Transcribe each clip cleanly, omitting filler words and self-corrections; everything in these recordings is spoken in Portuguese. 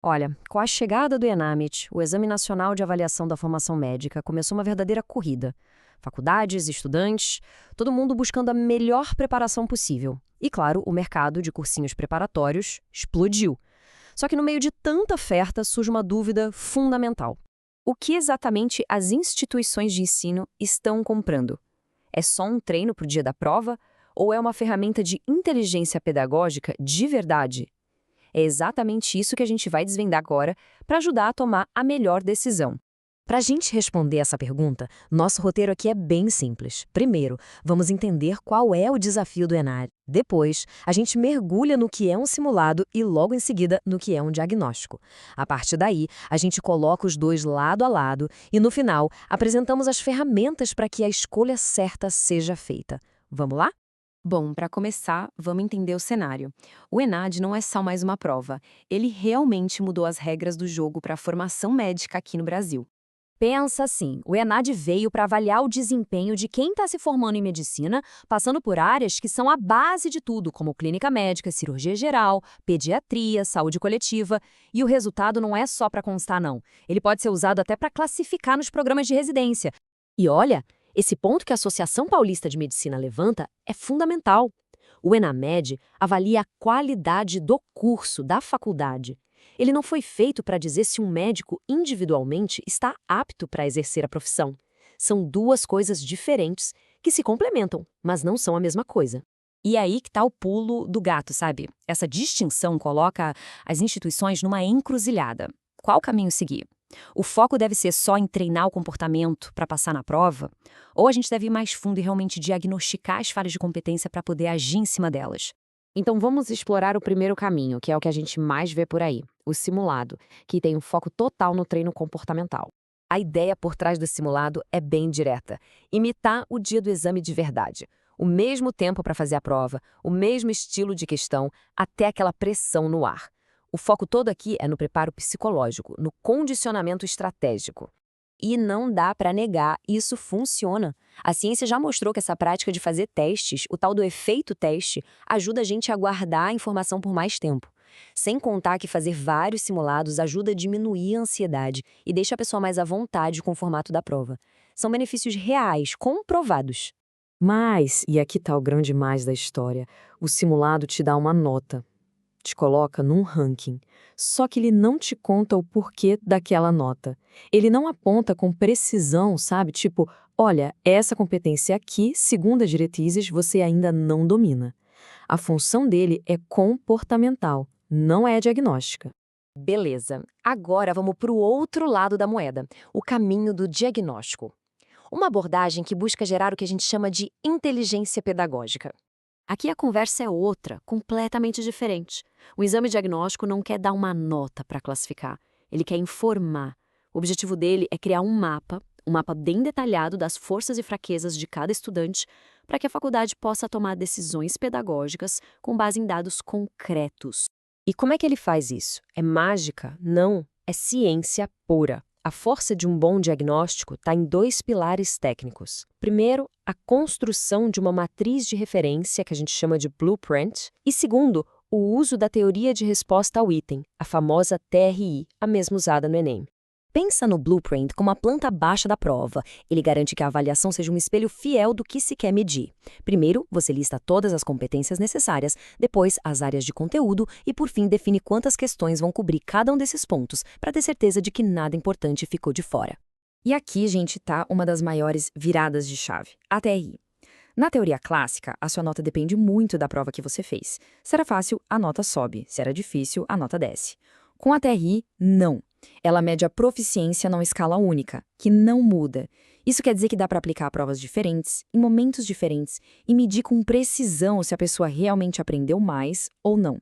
Olha, com a chegada do ENAMIT, o Exame Nacional de Avaliação da Formação Médica começou uma verdadeira corrida. Faculdades, estudantes, todo mundo buscando a melhor preparação possível. E, claro, o mercado de cursinhos preparatórios explodiu. Só que no meio de tanta oferta surge uma dúvida fundamental. O que exatamente as instituições de ensino estão comprando? É só um treino para o dia da prova? Ou é uma ferramenta de inteligência pedagógica de verdade? É exatamente isso que a gente vai desvendar agora para ajudar a tomar a melhor decisão. Para a gente responder essa pergunta, nosso roteiro aqui é bem simples. Primeiro, vamos entender qual é o desafio do ENAD. Depois, a gente mergulha no que é um simulado e logo em seguida no que é um diagnóstico. A partir daí, a gente coloca os dois lado a lado e no final apresentamos as ferramentas para que a escolha certa seja feita. Vamos lá? Bom, para começar, vamos entender o cenário. O ENAD não é só mais uma prova. Ele realmente mudou as regras do jogo para a formação médica aqui no Brasil. Pensa assim, o ENAD veio para avaliar o desempenho de quem está se formando em medicina, passando por áreas que são a base de tudo, como clínica médica, cirurgia geral, pediatria, saúde coletiva. E o resultado não é só para constar, não. Ele pode ser usado até para classificar nos programas de residência. E olha, esse ponto que a Associação Paulista de Medicina levanta é fundamental. O ENAMED avalia a qualidade do curso, da faculdade. Ele não foi feito para dizer se um médico individualmente está apto para exercer a profissão. São duas coisas diferentes que se complementam, mas não são a mesma coisa. E aí que está o pulo do gato, sabe? Essa distinção coloca as instituições numa encruzilhada. Qual caminho seguir? O foco deve ser só em treinar o comportamento para passar na prova? Ou a gente deve ir mais fundo e realmente diagnosticar as falhas de competência para poder agir em cima delas? Então vamos explorar o primeiro caminho, que é o que a gente mais vê por aí, o simulado, que tem um foco total no treino comportamental. A ideia por trás do simulado é bem direta: imitar o dia do exame de verdade. O mesmo tempo para fazer a prova, o mesmo estilo de questão, até aquela pressão no ar. O foco todo aqui é no preparo psicológico, no condicionamento estratégico. E não dá para negar, isso funciona. A ciência já mostrou que essa prática de fazer testes, o tal do efeito teste, ajuda a gente a guardar a informação por mais tempo. Sem contar que fazer vários simulados ajuda a diminuir a ansiedade e deixa a pessoa mais à vontade com o formato da prova. São benefícios reais, comprovados. Mas, e aqui está o grande mais da história, o simulado te dá uma nota. Te coloca num ranking, só que ele não te conta o porquê daquela nota. Ele não aponta com precisão, sabe? Tipo, olha, essa competência aqui, segundo as diretrizes, você ainda não domina. A função dele é comportamental, não é diagnóstica. Beleza, agora vamos para o outro lado da moeda, o caminho do diagnóstico. Uma abordagem que busca gerar o que a gente chama de inteligência pedagógica. Aqui a conversa é outra, completamente diferente. O exame diagnóstico não quer dar uma nota para classificar, ele quer informar. O objetivo dele é criar um mapa bem detalhado das forças e fraquezas de cada estudante, para que a faculdade possa tomar decisões pedagógicas com base em dados concretos. E como é que ele faz isso? É mágica? Não, é ciência pura. A força de um bom diagnóstico está em dois pilares técnicos. Primeiro, a construção de uma matriz de referência, que a gente chama de blueprint. E segundo, o uso da teoria de resposta ao item, a famosa TRI, a mesma usada no Enem. Pensa no blueprint como a planta baixa da prova. Ele garante que a avaliação seja um espelho fiel do que se quer medir. Primeiro, você lista todas as competências necessárias, depois as áreas de conteúdo e, por fim, define quantas questões vão cobrir cada um desses pontos, para ter certeza de que nada importante ficou de fora. E aqui, gente, tá uma das maiores viradas de chave, a TRI. Na teoria clássica, a sua nota depende muito da prova que você fez. Se era fácil, a nota sobe. Se era difícil, a nota desce. Com a TRI, não. Ela mede a proficiência numa escala única, que não muda. Isso quer dizer que dá para aplicar provas diferentes, em momentos diferentes, e medir com precisão se a pessoa realmente aprendeu mais ou não.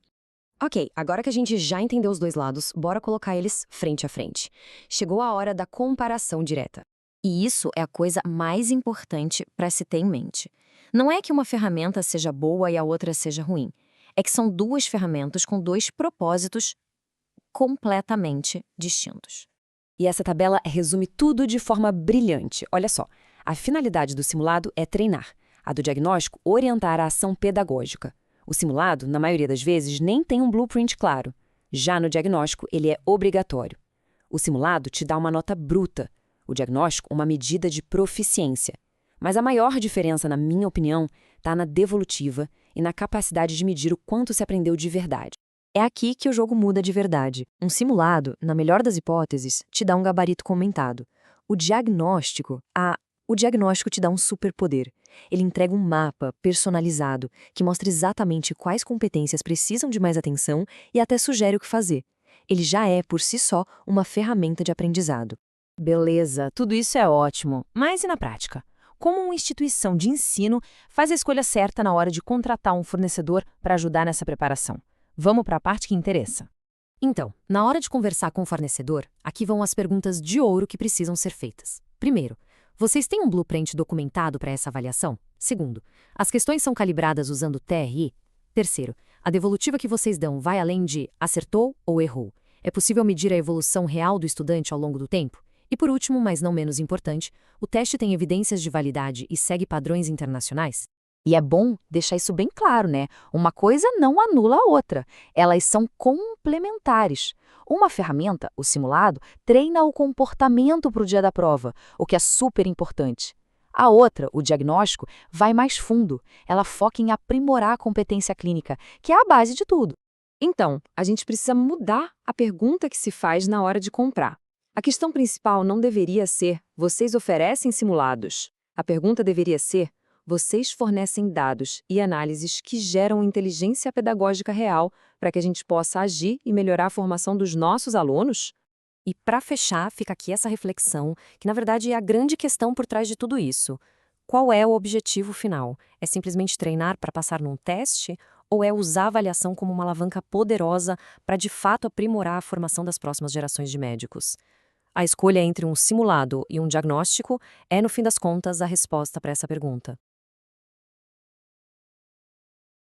Ok, agora que a gente já entendeu os dois lados, bora colocar eles frente a frente. Chegou a hora da comparação direta. E isso é a coisa mais importante para se ter em mente. Não é que uma ferramenta seja boa e a outra seja ruim. É que são duas ferramentas com dois propósitos completamente distintos. E essa tabela resume tudo de forma brilhante. Olha só, a finalidade do simulado é treinar, a do diagnóstico orientar a ação pedagógica. O simulado, na maioria das vezes, nem tem um blueprint claro. Já no diagnóstico, ele é obrigatório. O simulado te dá uma nota bruta, o diagnóstico, uma medida de proficiência. Mas a maior diferença, na minha opinião, está na devolutiva e na capacidade de medir o quanto se aprendeu de verdade. É aqui que o jogo muda de verdade. Um simulado, na melhor das hipóteses, te dá um gabarito comentado. O diagnóstico te dá um superpoder. Ele entrega um mapa personalizado que mostra exatamente quais competências precisam de mais atenção e até sugere o que fazer. Ele já é, por si só, uma ferramenta de aprendizado. Beleza, tudo isso é ótimo, mas e na prática? Como uma instituição de ensino faz a escolha certa na hora de contratar um fornecedor para ajudar nessa preparação? Vamos para a parte que interessa. Então, na hora de conversar com o fornecedor, aqui vão as perguntas de ouro que precisam ser feitas. Primeiro, vocês têm um blueprint documentado para essa avaliação? Segundo, as questões são calibradas usando TRI? Terceiro, a devolutiva que vocês dão vai além de acertou ou errou? É possível medir a evolução real do estudante ao longo do tempo? E por último, mas não menos importante, o teste tem evidências de validade e segue padrões internacionais? E é bom deixar isso bem claro, né? Uma coisa não anula a outra. Elas são complementares. Uma ferramenta, o simulado, treina o comportamento para o dia da prova, o que é super importante. A outra, o diagnóstico, vai mais fundo. Ela foca em aprimorar a competência clínica, que é a base de tudo. Então, a gente precisa mudar a pergunta que se faz na hora de comprar. A questão principal não deveria ser: vocês oferecem simulados? A pergunta deveria ser: vocês fornecem dados e análises que geram inteligência pedagógica real para que a gente possa agir e melhorar a formação dos nossos alunos? E para fechar, fica aqui essa reflexão, que na verdade é a grande questão por trás de tudo isso. Qual é o objetivo final? É simplesmente treinar para passar num teste? Ou é usar a avaliação como uma alavanca poderosa para de fato aprimorar a formação das próximas gerações de médicos? A escolha entre um simulado e um diagnóstico é, no fim das contas, a resposta para essa pergunta.